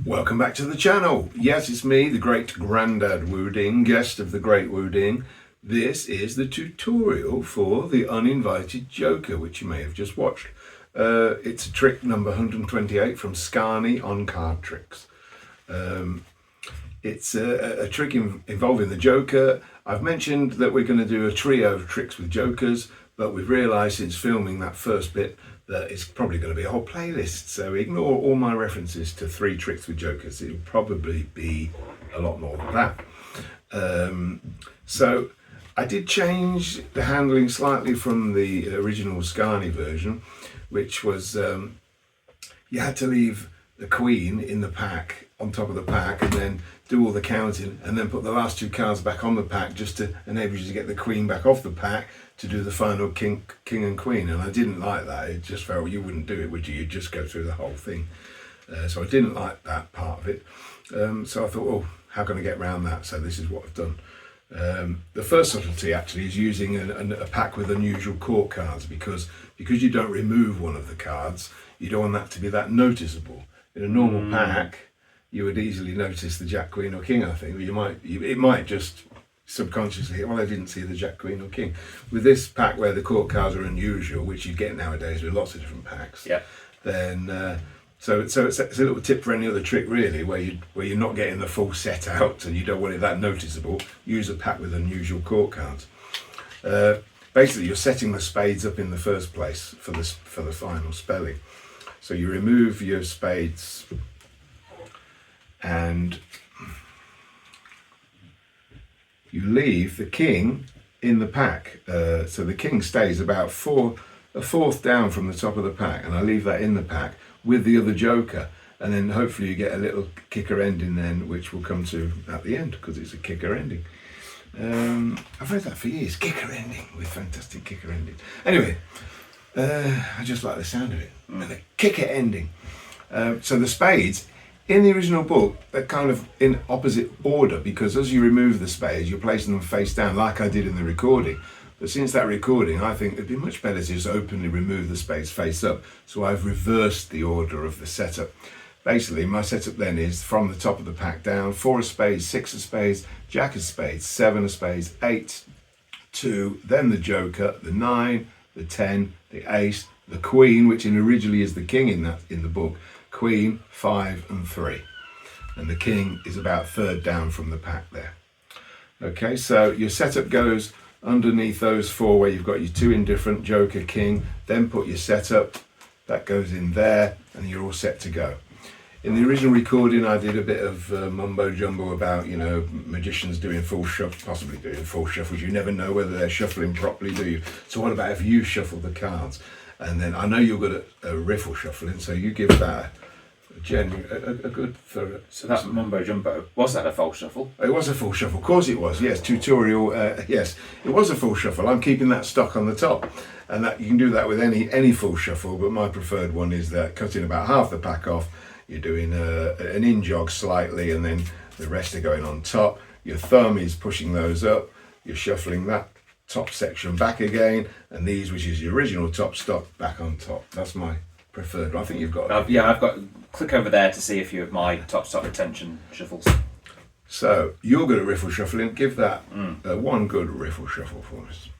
Welcome back to the channel. Yes, it's me, the Great Grandad Woo Ding, guest of the Great Woo Ding. This is the tutorial for the Uninvited Joker, which you may have just watched. It's a trick number 128 from Scarney on Card Tricks. It's a trick involving the Joker. I've mentioned that we're going to do a trio of tricks with Jokers, but we've realised since filming that first bit that it's probably going to be a whole playlist. So ignore all my references to 3 tricks with Jokers. It'll probably be a lot more than that. So I did change the handling slightly from the original Scarney version, which was you had to leave the Queen in the pack, on top of the pack, and then do all the counting and then put the last 2 cards back on the pack just to enable you to get the Queen back off the pack to do the final king and queen. And I didn't like that. It just felt you wouldn't do it, would you? You'd just go through the whole thing. So I didn't like that part of it. So I thought, oh, how can I get around that? So this is what I've done. The first subtlety actually is using a pack with unusual court cards, because you don't remove one of the cards, you don't want that to be that noticeable. In a normal pack, you would easily notice the Jack, Queen or King, I think. It might just subconsciously, well, I didn't see the Jack, Queen or King. With this pack where the court cards are unusual, which you get nowadays with lots of different packs, then so it's a little tip for any other trick really, where you're not getting the full set out and you don't want it that noticeable. Use a pack with unusual court cards. Basically, you're setting the spades up in the first place for the final spelling. So you remove your spades and you leave the king in the pack. So the king stays about a fourth down from the top of the pack, and I leave that in the pack with the other joker, and then hopefully you get a little kicker ending then, which we'll come to at the end, because it's a kicker ending. I've read that for years, kicker ending, with fantastic kicker ending. Anyway, I just like the sound of it, the kicker ending. So the spades, in the original book, they're kind of in opposite order, because as you remove the spades, you're placing them face down like I did in the recording. But since that recording, I think it'd be much better to just openly remove the spades face up. So I've reversed the order of the setup. Basically, my setup then is from the top of the pack down: 4 of spades, 6 of spades, Jack of spades, 7 of spades, 8, 2, then the joker, the 9, the 10, the ace, the queen, which originally is the king in the book, Queen, 5 and 3, and the king is about 3rd down from the pack there. Okay, so your setup goes underneath those 4 where you've got your 2 indifferent, joker, king, then put your setup, that goes in there, and you're all set to go. In the original recording, I did a bit of mumbo jumbo about, magicians doing full shuffle, possibly doing full shuffles. You never know whether they're shuffling properly, do you? So what about if you shuffle the cards? And then I know you're good at riffle shuffling, so you give that a good thorough. So that mumbo jumbo, was that a false shuffle? It was a full shuffle, of course it was. Yes, tutorial. Yes, it was a full shuffle. I'm keeping that stock on the top, and that you can do that with any full shuffle. But my preferred one is that cutting about half the pack off. You're doing an in jog slightly, and then the rest are going on top. Your thumb is pushing those up. You're shuffling that top section back again, and these, which is the original top stock, back on top. That's my preferred one. I think you've got I've got click over there to see a few of my top stock retention shuffles. So you're good at riffle shuffling. Give that one good riffle shuffle for us.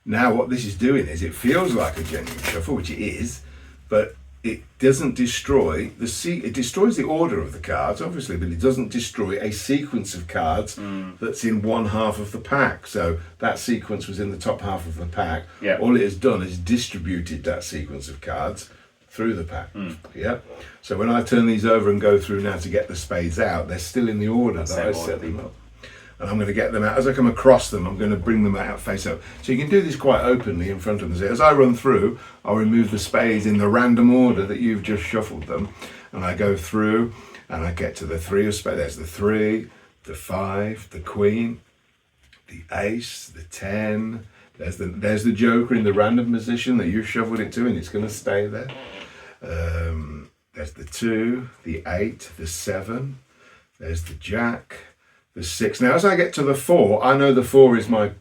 Now what this is doing is it feels like a genuine shuffle, which it is, but it doesn't destroy it destroys the order of the cards, obviously, but it doesn't destroy a sequence of cards that's in one half of the pack. So that sequence was in the top half of the pack. Yeah. All it has done is distributed that sequence of cards through the pack. Yeah. So when I turn these over and go through now to get the spades out, they're still in the order that I set them up. And I'm going to get them out. As I come across them, I'm going to bring them out face up. So you can do this quite openly in front of them. So as I run through, I'll remove the spades in the random order that you've just shuffled them. And I go through and I get to the 3 of spades. There's the 3, the 5, the queen, the ace, the 10. There's the joker in the random position that you've shuffled it to, and it's going to stay there. There's the 2, the 8, the 7. There's the jack. The 6. Now, as I get to the 4, I know the 4 is my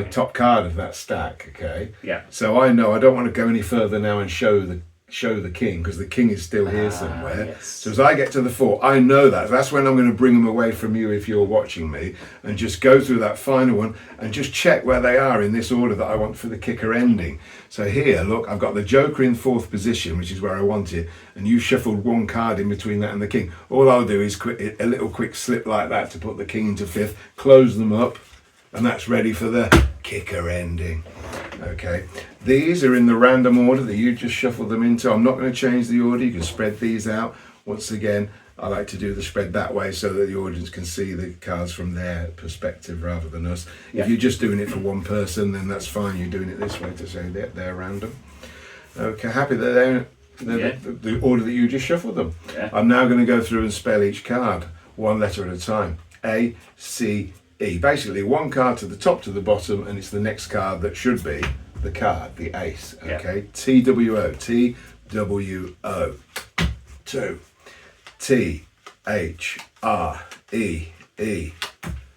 top card of that stack. Okay. Yeah. So I know I don't want to go any further now and show show the king, because the king is still here somewhere. Yes. So as I get to the 4, I know that. That's when I'm going to bring them away from you if you're watching me, and just go through that final one and just check where they are in this order that I want for the kicker ending. So here, look, I've got the joker in 4th position, which is where I want it, and you shuffled 1 card in between that and the king. All I'll do is a little quick slip like that to put the king into 5th, close them up, and that's ready for the kicker ending. Okay, these are in the random order that you just shuffled them into. I'm not going to change the order. You can spread these out. Once again, I like to do the spread that way so that the audience can see the cards from their perspective rather than us. Yeah. If you're just doing it for one person, then that's fine. You're doing it this way to say they're random. Okay, happy that they're the order that you just shuffled them. Yeah. I'm now going to go through and spell each card one letter at a time. A, C, E. Basically, 1 card to the top to the bottom, and it's the next card that should be the card, the ace. Okay, Yeah. T-W-O, T-W-O. 2, T-H-R-E-E.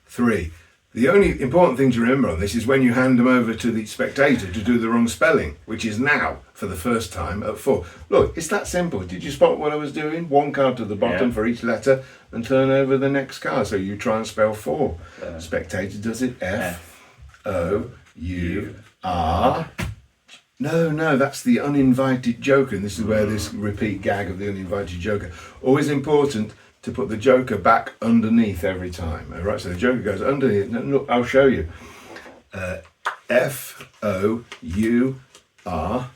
3. The only important thing to remember on this is when you hand them over to the spectator to do the wrong spelling, which is now for the first time at 4. Look, it's that simple. Did you spot what I was doing? 1 card to the bottom Yeah. for each letter and turn over the next card. So you try and spell 4. Spectator does it F-O-U-R. No, that's the uninvited joker. And this is where this repeat gag of the uninvited joker. Always important to put the joker back underneath every time. All right, so the joker goes underneath. No, look, I'll show you. F-O-U-R,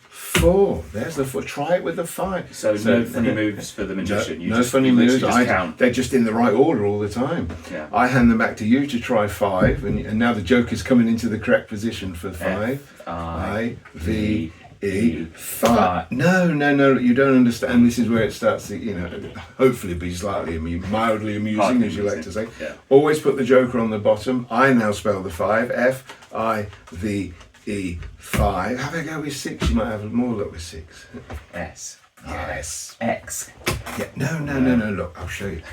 4. There's the 4. Try it with the 5. So no funny moves for the magician. No funny moves. Count. They're just in the right order all the time. Yeah. I hand them back to you to try 5, and now the joker's coming into the correct position for 5. I-V-E. 5. No, you don't understand. This is where it starts to, hopefully be slightly mildly amusing, as you like to say. Yeah. Always put the joker on the bottom. I now spell the 5. F-I-V-E. 5. Have a go with 6. You might have more luck with 6. S. Yes. X. Yeah. No. Look, I'll show you.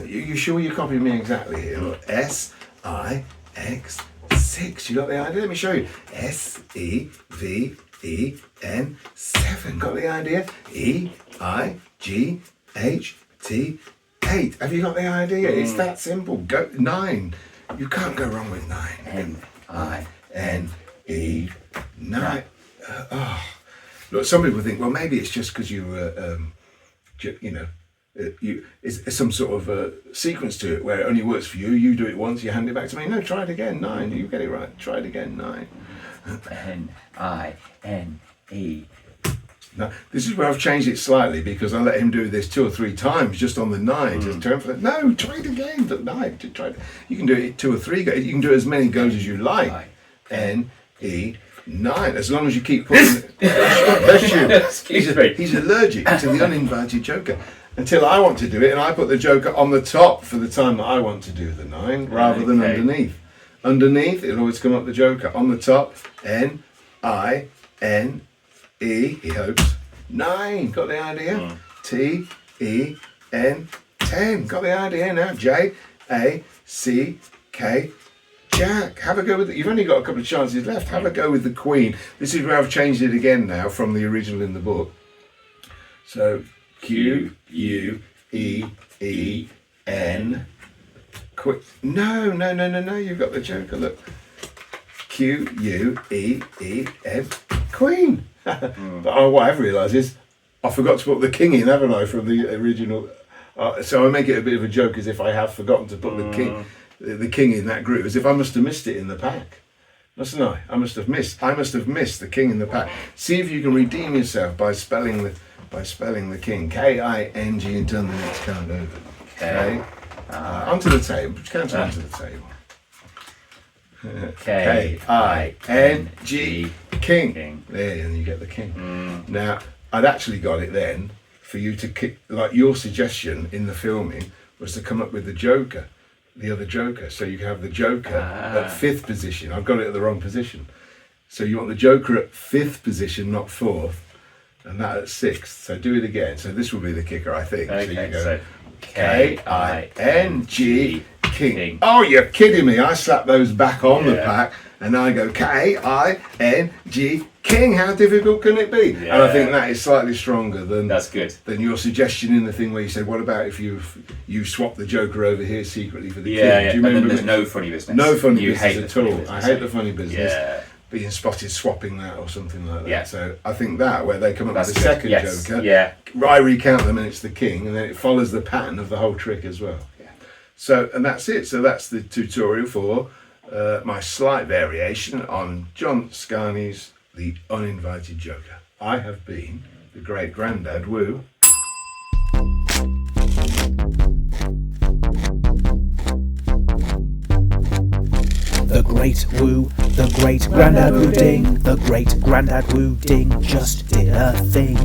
You sure you copied me exactly here? Look, S-I-X. 6. You got the idea? Let me show you. S-E-V-E-N. 7. Got the idea? E-I-G-H-T. 8. Have you got the idea? It's that simple. Go 9. You can't go wrong with 9. N-I-N-E. 9. Look, some people think, well, maybe it's just because you were, it's some sort of sequence to it where it only works for you. You do it once, you hand it back to me. No, try it again. 9. You get it right. Try it again. 9. N-I-N-E. Now, this is where I've changed it slightly because I let him do this 2 or 3 times just on the 9. Just turn for the, no, try it again. The 9. You can do it 2 or 3 goes. You can do it as many goes as you like. N-E. 9, as long as you keep putting bless you. Excuse me. He's allergic to the uninvited joker until I want to do it, and I put the joker on the top for the time that I want to do the 9 rather than underneath. Underneath, it'll always come up the joker. On the top, N-I-N-E, he hopes. 9, got the idea? T-E-N, 10, got the idea now? J-A-C-K, Jack. Have a go with it. You've only got a couple of chances left. Have a go with the Queen. This is where I've changed it again now from the original in the book. So Q-U-E-E-N. Quick. No. You've got the joker. Look. Q-U-E-E-N. Queen. But what I've realised is I forgot to put the king in, haven't I, from the original. So I make it a bit of a joke as if I have forgotten to put the king in that group, as if I must have missed it in the pack, mustn't I? I must have missed the king in the pack. See if you can redeem yourself by spelling the king, K-I-N-G, and turn the next card over. Okay, onto the table. Count onto the table. K-I-N-G, king. There, and you get the king. Now, I'd actually got it then for you to kick, like your suggestion in the filming was to come up with the joker. The other joker, so you can have the joker at 5th position. I've got it at the wrong position, so you want the joker at 5th position, not 4th, and that at 6th. So do it again. So this will be the kicker, I think. Okay, so you go so K-I-N-G, king. Oh, you're kidding me! I slap those back on the pack, and I go K-I-N-G, king. How difficult can it be? Yeah. And I think that is slightly stronger than That's good. than your suggestion in the thing where you said, "What about if you swap the Joker over here secretly for the Yeah, king?" yeah. Do you And then remember? there's no funny business. No funny you business hate at the funny all. business, I hate don't the you? funny business. Yeah. Being spotted swapping that or something like that. Yeah. So I think that where they come up That's with the good. second Yes. Joker, Yeah. I recount them and it's the king, and then it follows the pattern of the whole trick as well. Yeah. So, and that's it. So that's the tutorial for my slight variation on John Scarney's The Uninvited Joker. I have been the Great Grandad Woo. The Great Woo, the Great Grandad Woo Ding, the Great Grandad Woo Ding just did a thing.